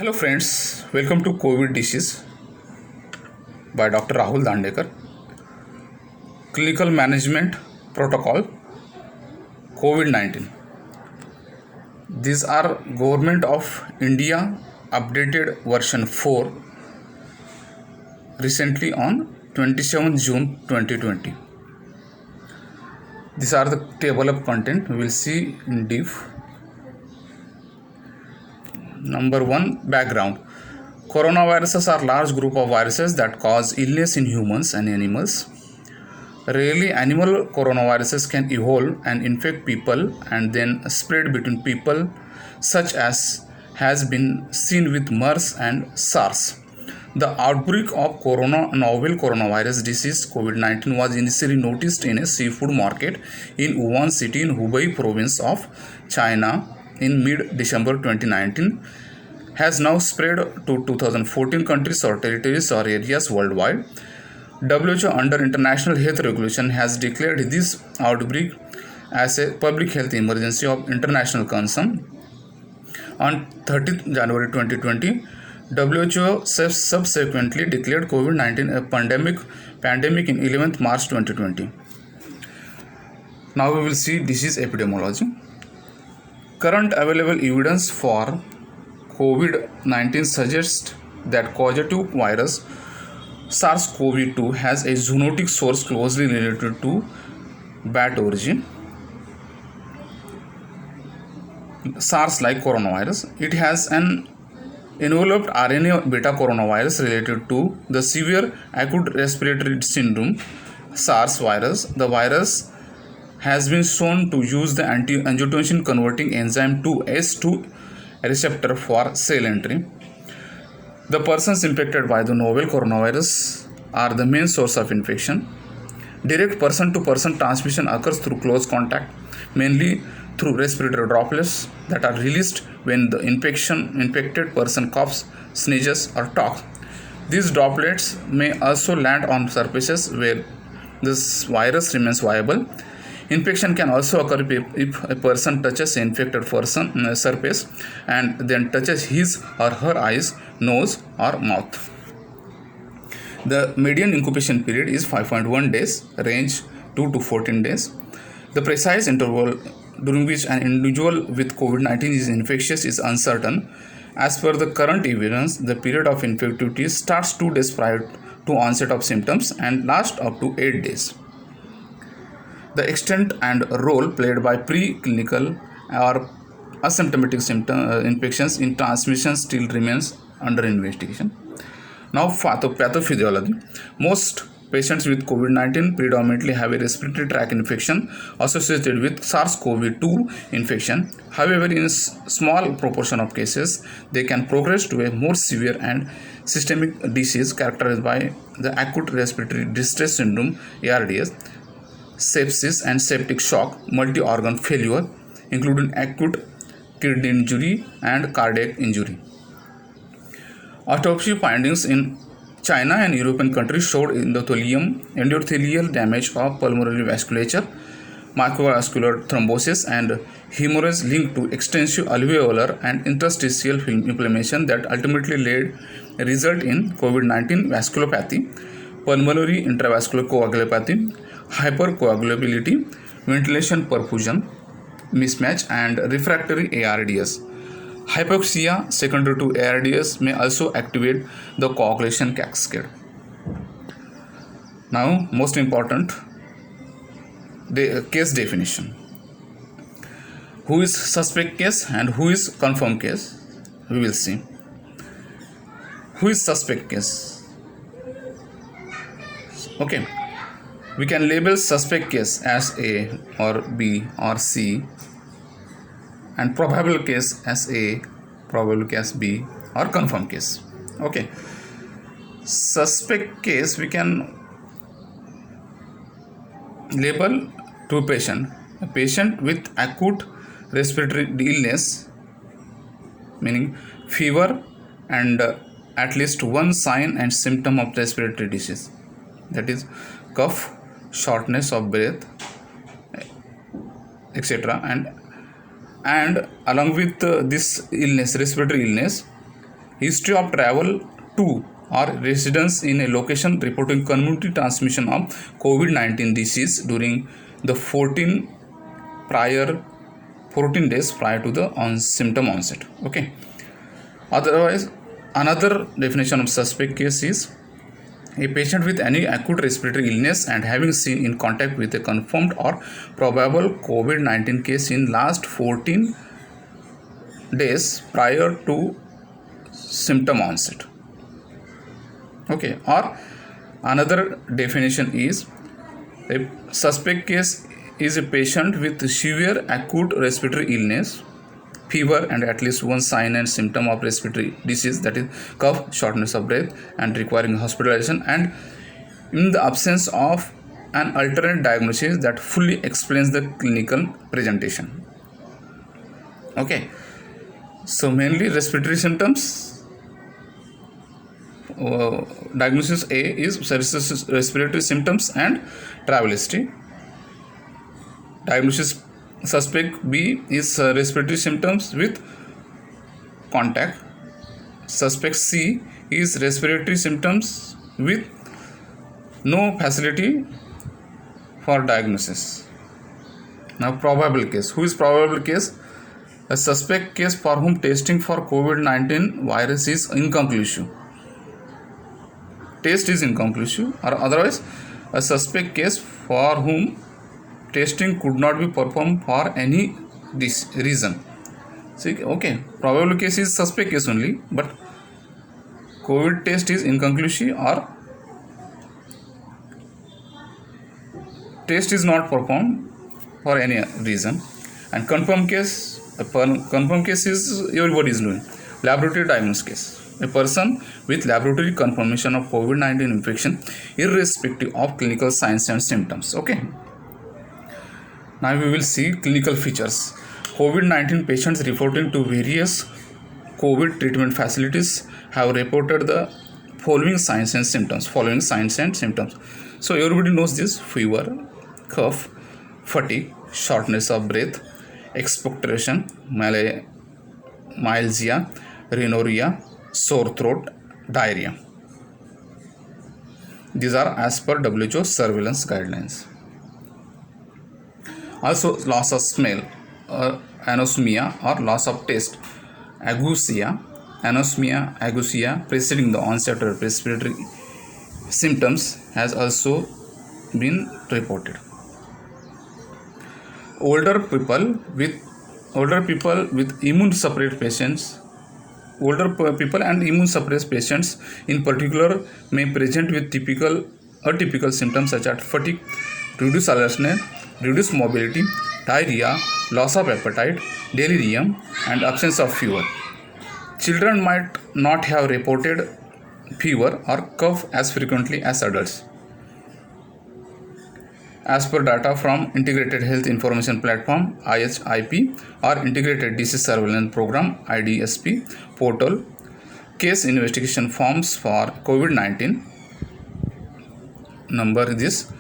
Hello friends, welcome to COVID Disease by Dr. Rahul Dandekar. Clinical Management Protocol COVID-19. These are Government of India updated version 4 recently on 27 June 2020. These are the table of content we will see in deep. Number 1, background. Coronaviruses are large group of viruses that cause illness in humans and animals. Rarely, animal coronaviruses can evolve and infect people and then spread between people, such as has been seen with MERS and SARS. The outbreak of novel coronavirus disease COVID-19 was initially noticed in a seafood market in Wuhan city in Hubei province of China in mid-December 2019, has now spread to 2014 countries or territories or areas worldwide. WHO under international health regulation has declared this outbreak as a public health emergency of international concern. On 30th January 2020, WHO subsequently declared COVID-19 a pandemic in 11th March 2020. Now we will see disease epidemiology. Current available evidence for COVID-19 suggests that causative virus SARS-CoV-2 has a zoonotic source closely related to bat origin. SARS-like coronavirus. It has an enveloped RNA beta coronavirus related to the severe acute respiratory syndrome SARS virus. The virus has been shown to use the angiotensin converting enzyme 2S2 receptor for cell entry. The persons infected by the novel coronavirus are the main source of infection. Direct person-to-person transmission occurs through close contact, mainly through respiratory droplets that are released when the infected person coughs, sneezes, or talks. These droplets may also land on surfaces where this virus remains viable. Infection can also occur if a person touches an infected person surface and then touches his or her eyes, nose, or mouth. The median incubation period is 5.1 days, range 2 to 14 days. The precise interval during which an individual with COVID-19 is infectious is uncertain. As per the current evidence, the period of infectivity starts 2 days prior to onset of symptoms and lasts up to 8 days. The extent and role played by preclinical or asymptomatic infections in transmission still remains under investigation. Now, pathophysiology. Most patients with COVID-19 predominantly have a respiratory tract infection associated with SARS-CoV-2 infection. However, in a small proportion of cases, they can progress to a more severe and systemic disease characterized by the acute respiratory distress syndrome (ARDS), sepsis and septic shock, multi-organ failure, including acute kidney injury and cardiac injury. Autopsy findings in China and European countries showed endothelial damage of pulmonary vasculature, microvascular thrombosis, and hemorrhage linked to extensive alveolar and interstitial inflammation that ultimately result in COVID-19 vasculopathy, pulmonary intravascular coagulopathy, hypercoagulability, ventilation perfusion mismatch, and refractory ARDS. Hypoxia secondary to ARDS may also activate the coagulation cascade. Now, most important, the case definition. Who is suspect case and who is confirmed case? We will see. Who is suspect case? Okay. We can label suspect case as A or B or C and probable case as A, probable case B, or confirmed case. Okay. Suspect case we can label to a patient with acute respiratory illness, meaning fever and at least one sign and symptom of respiratory disease, that is cough, shortness of breath, etc. And along with this illness, respiratory illness, history of travel to or residence in a location reporting community transmission of COVID-19 disease during the 14 days prior to the symptom onset. Okay. Otherwise, another definition of suspect case is a patient with any acute respiratory illness and having seen in contact with a confirmed or probable COVID-19 case in last 14 days prior to symptom onset. Okay. Or another definition is a suspect case is a patient with severe acute respiratory illness, fever, and at least one sign and symptom of respiratory disease, that is cough, shortness of breath, and requiring hospitalization, and in the absence of an alternate diagnosis that fully explains the clinical presentation. Okay, so mainly respiratory symptoms. Diagnosis A is respiratory symptoms and travel history. Diagnosis suspect B is respiratory symptoms with contact. Suspect C is respiratory symptoms with no facility for diagnosis. Now, probable case. Who is probable case? A suspect case for whom testing for COVID-19 virus is inconclusive. Test is inconclusive, or otherwise a suspect case for whom testing could not be performed for any reason. See, okay, probable case is suspect case only, but COVID test is inconclusive or test is not performed for any reason. And confirmed case, confirmed case is everybody is knowing. Laboratory diagnosis case. A person with laboratory confirmation of COVID-19 infection irrespective of clinical signs and symptoms. Okay. Now we will see clinical features. COVID-19 patients reporting to various COVID treatment facilities have reported the following signs and symptoms. So everybody knows this: fever, cough, fatigue, shortness of breath, expectoration, myalgia, rhinorrhea, sore throat, diarrhea. These are as per WHO surveillance guidelines. Also, loss of smell, anosmia or loss of taste, ageusia, preceding the onset of respiratory symptoms has also been reported. Older people with immune suppressed patients. Older people and immune suppressed patients in particular may present with atypical symptoms such as fatigue, reduced alertness, reduced mobility, diarrhea, loss of appetite, delirium, and absence of fever. Children might not have reported fever or cough as frequently as adults. As per data from Integrated Health Information Platform (IHIP) or Integrated Disease Surveillance Program (IDSP) portal, case investigation forms for COVID-19 number this.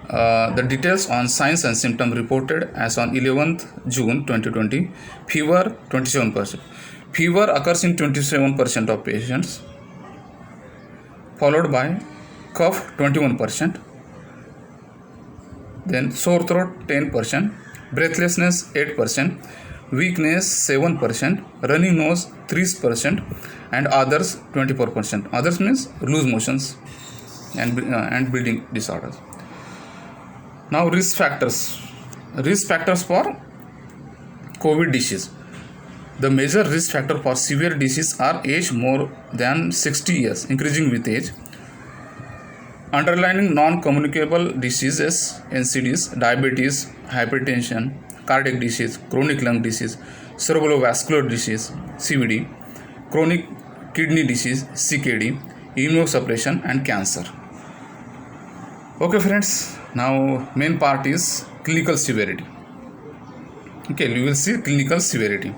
The details on signs and symptoms reported as on 11th June 2020. Fever 27%. Fever occurs in 27% of patients, followed by cough 21%. Then sore throat 10%, breathlessness 8%, weakness 7%, running nose 3%, and others 24%. Others means loose motions and breathing disorders. Now risk factors. Risk factors for COVID disease. The major risk factor for severe disease are age more than 60 years, increasing with age. Underlying non-communicable diseases, NCDs, diabetes, hypertension, cardiac disease, chronic lung disease, cerebrovascular disease, CVD, chronic kidney disease, CKD, immunosuppression, and cancer. Okay friends, now main part is clinical severity. Okay, we will see clinical severity.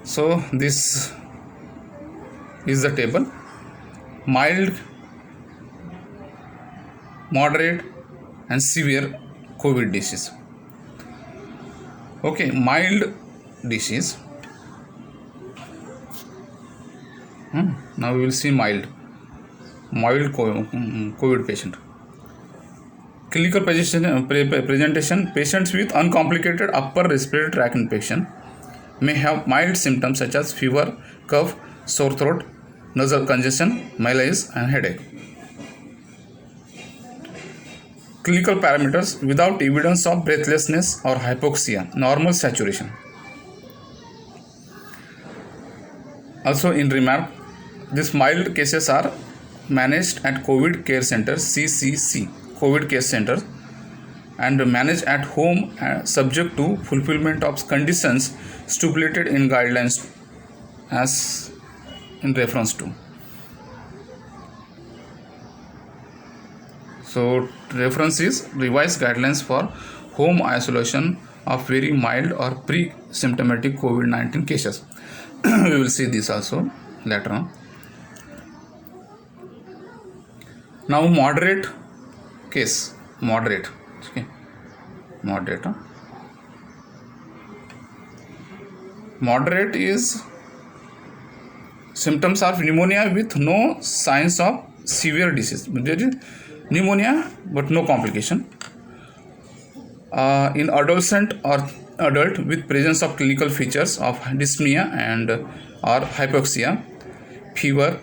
So this is the table. Mild, moderate, and severe COVID disease. Okay, mild disease. Now we will see mild COVID patient. Clinical presentation: patients with uncomplicated upper respiratory tract infection may have mild symptoms such as fever, cough, sore throat, nasal congestion, malaise, and headache. Clinical parameters: without evidence of breathlessness or hypoxia, normal saturation. Also in remark, these mild cases are managed at COVID Care Center (CCC) COVID Care Center and managed at home subject to fulfillment of conditions stipulated in guidelines as in reference to. So reference is revised guidelines for home isolation of very mild or pre-symptomatic COVID-19 cases. We will see this also later on. Now moderate case, moderate. Moderate is symptoms of pneumonia with no signs of severe disease. There is pneumonia but no complication. In adolescent or adult with presence of clinical features of dyspnea and or hypoxia, fever,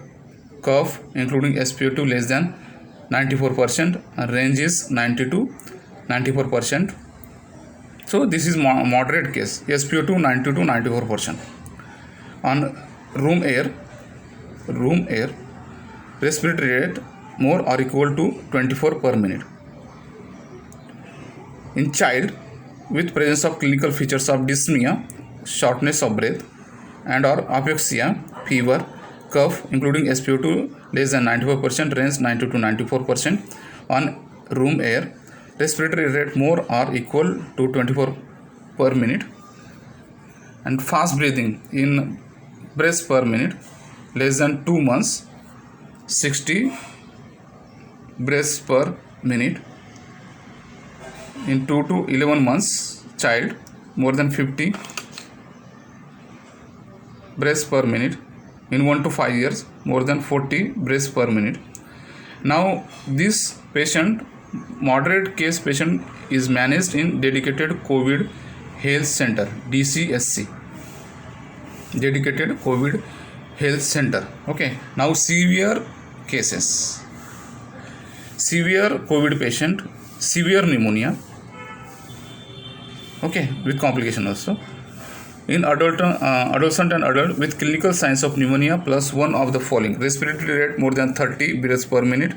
cough including SpO2 less than 94%, range is 90 to 94%. So this is moderate case, SpO2 90 to 94%. On room air, respiratory rate more or equal to 24 per minute. In child with presence of clinical features of dyspnea, shortness of breath, and or apoxia, fever, cough including SpO2 less than 94%, range 90 to 94%. On room air, respiratory rate more or equal to 24 per minute, and fast breathing in breaths per minute less than 2 months, 60 breaths per minute. In 2 to 11 months child, more than 50 breaths per minute. In 1 to 5 years, more than 40 breaths per minute. Now this patient, moderate case patient, is managed in dedicated COVID Health Center, DCSC, dedicated COVID Health Center. Okay. Now severe cases, severe COVID patient, severe pneumonia, okay, with complication also. In adolescent and adult with clinical signs of pneumonia plus one of the following: respiratory rate more than 30 breaths per minute,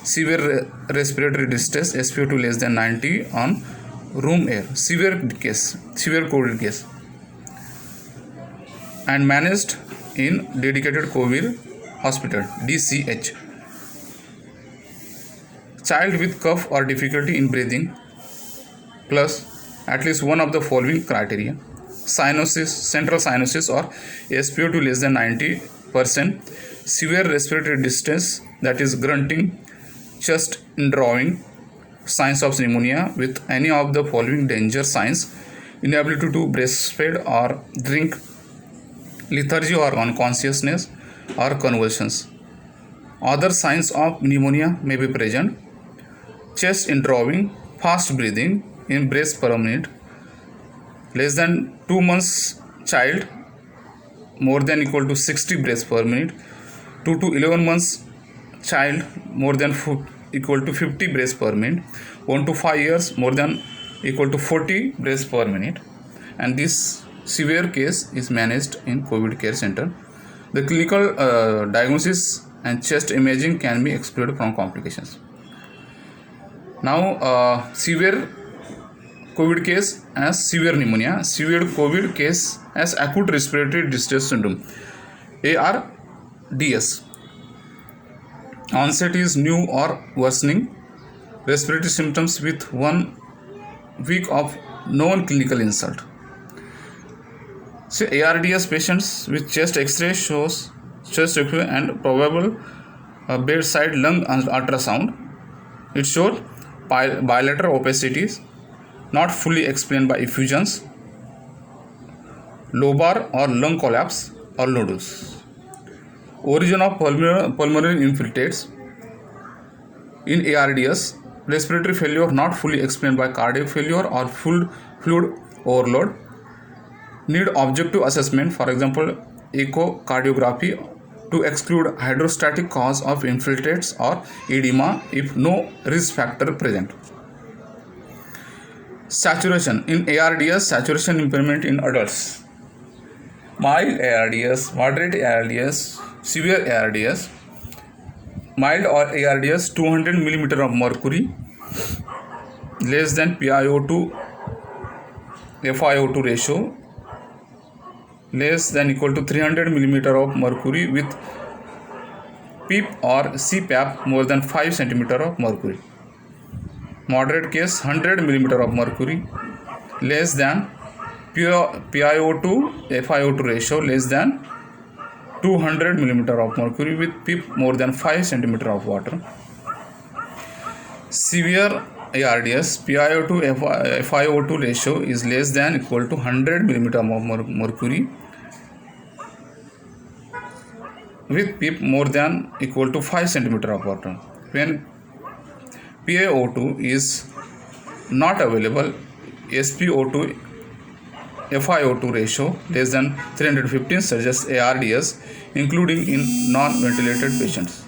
severe respiratory distress, SpO2 less than 90 on room air, severe COVID case, and managed in dedicated COVID hospital, DCH. Child with cough or difficulty in breathing plus at least one of the following criteria: cyanosis, central cyanosis or SpO2 less than 90%, severe respiratory distress, that is grunting, chest indrawing, signs of pneumonia with any of the following danger signs: inability to breastfeed or drink, lethargy or unconsciousness or convulsions. Other signs of pneumonia may be present: chest indrawing, fast breathing in breaths per minute, less than 2 months child, more than equal to 60 breaths per minute. 2 to 11 months child, more than equal to 50 breaths per minute. 1 to 5 years, more than equal to 40 breaths per minute. And this severe case is managed in COVID Care Center. The clinical diagnosis and chest imaging can be excluded from complications. Now severe COVID case as severe pneumonia, severe COVID case as acute respiratory distress syndrome, ARDS. Onset is new or worsening respiratory symptoms with 1 week of known clinical insult. So ARDS patients with chest X-ray shows chest X-ray and probable bedside lung ultrasound. It showed bilateral opacities, not fully explained by effusions, lobar or lung collapse or nodules. Origin of pulmonary infiltrates. In ARDS, respiratory failure not fully explained by cardiac failure or fluid overload. Need objective assessment, for example, echocardiography, to exclude hydrostatic cause of infiltrates or edema if no risk factor present. Saturation. In ARDS, saturation impairment in adults. Mild ARDS, moderate ARDS, severe ARDS. Mild or ARDS, 200 mm of mercury less than PiO2 FiO2 ratio less than equal to 300 mm of mercury with PEEP or CPAP more than 5 cm of mercury. Moderate case, 100 mm of mercury less than PiO2 FiO2 ratio less than 200 mm of mercury with PEEP more than 5 cm of water. Severe ARDS, PiO2 FiO2 ratio is less than equal to 100 mm of mercury with PEEP more than equal to 5 cm of water. When PaO2 is not available, SpO2 FiO2 ratio less than 315 suggests ARDS, including in non-ventilated patients.